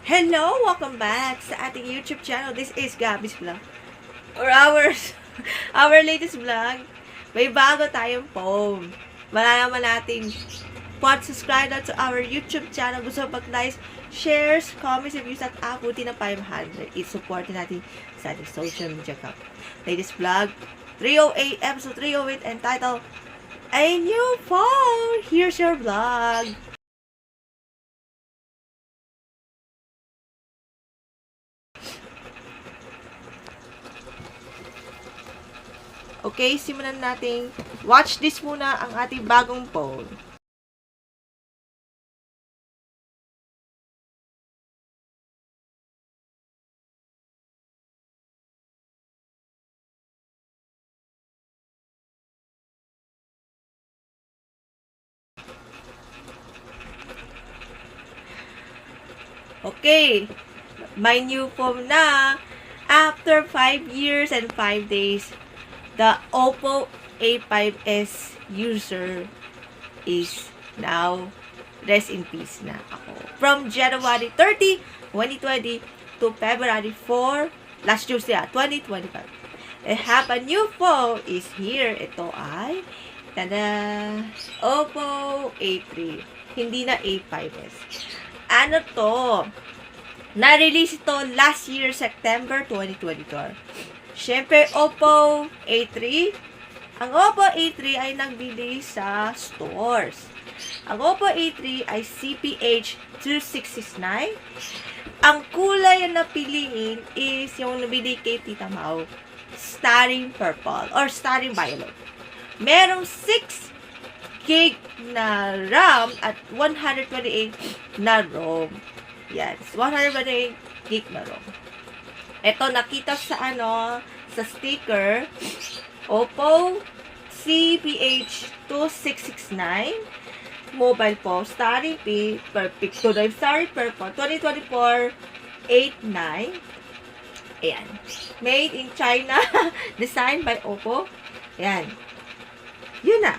Hello! Welcome back sa ating YouTube channel. This is Gabby's Vlog. Or ours. Our latest vlog. May bago tayong phone. Malalaman natin subscribe na to our YouTube channel. Gusto mag-like, shares, comments, reviews at abuti ng 500. I-supportin natin sa ating social media account. Latest vlog, 308, episode 308, entitled, A New Phone! Here's your vlog! Okay, simulan natin. Watch this muna ang ating bagong phone. Okay, my new phone na. After 5 years and 5 days, the Oppo A5s user is now rest in peace na ako. From January 30, 2020 to February 4, last Tuesday, 2025. I have a new phone is here. Ito ay tada, Oppo A3. Hindi na A5s. Ano to? Na-release ito last year, September 2022. Siyempre, Oppo A3. Ang Oppo A3 ay nagbili sa stores. Ang Oppo A3 ay CPH 2669. Ang kulay na napiliin is yung nabili kay Tita Mau, Starring Purple or Starring Violet. Merong 6 gig na RAM at 128 na ROM. Yes, 128 gig na ROM. Ito, nakita sa sa sticker, Oppo CPH 2669 mobile po, Starry P, perfect to the Starry Purple, 2024 89. Ayan. Made in China, designed by Oppo. Ayan. Yun na.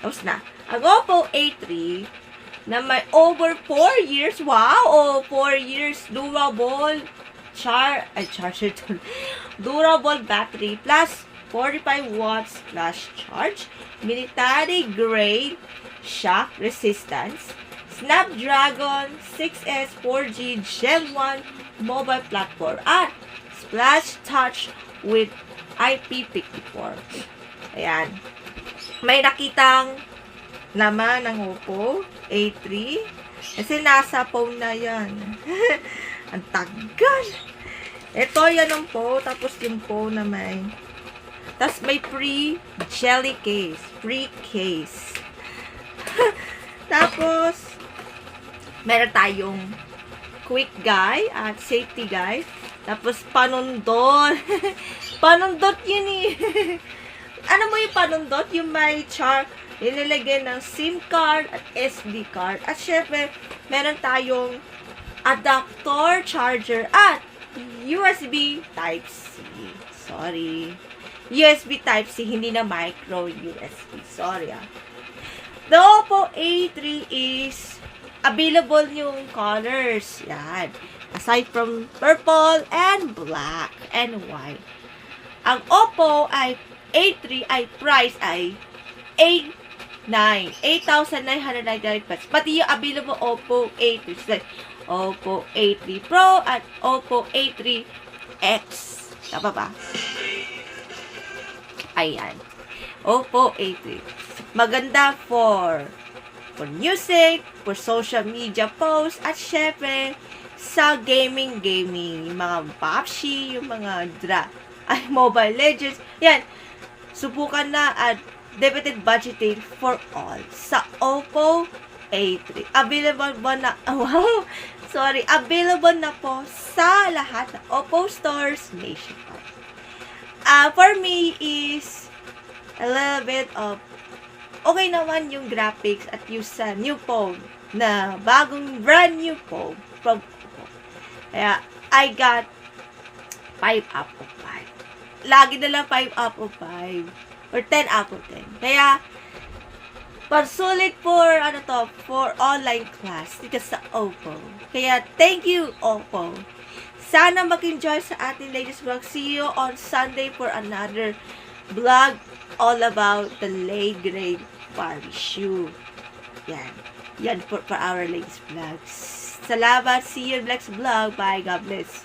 Tapos na. Ang Oppo A3 na may over 4 years, wow, 4 years durable charger durable battery plus 45 watts flash charge, military grade shock resistance, Snapdragon 6S 4G Gen 1 mobile platform at splash touch with IP54. Ayan. May nakitang laman ng Oppo A3 kasi nasa phone na yan. Ang tagal. Ito yan ang phone, tapos yung phone na may tapos may free jelly case, free case. Tapos meron tayong quick guy at safety guy. Tapos panundot. Panundot yun eh. Ano mo yung panundot? Yung may nilalagyan ng SIM card at SD card. At syempre, meron tayong adapter, charger, at USB Type-C. Sorry. USB Type-C, hindi na micro USB. Sorry The Oppo A3 is available yung colors. Yan. Aside from purple and black and white. Ang Oppo ay A3 ay price ay 8,999 pesos. Pati yung available Oppo A3 like Oppo A3 Pro at Oppo A3X. Tama ba? Ayan. Oppo A3. Maganda for music, for social media posts, at syempre, sa gaming. Yung mga PUBG, yung mga Mobile Legends. Yan. Subukan na at debited budgeting for all sa Oppo A3. Available ba na? Wow! Sorry. Available na po sa lahat ng Oppo stores nationwide. For me is a little bit of okay naman yung graphics at yung sa new phone na bagong brand new phone from Oppo. Kaya I got 5 out of 5. Lagi na lang 5 out of 5 or 10 out of 10. Kaya Pansulit for online class dito sa Oppo. Kaya, thank you, Oppo. Sana mag-enjoy sa ating latest vlog. See you on Sunday for another vlog all about the late grade Barbie shoe. Yan. Yan for our latest vlogs. Salamat. See you next vlog. Bye. God bless.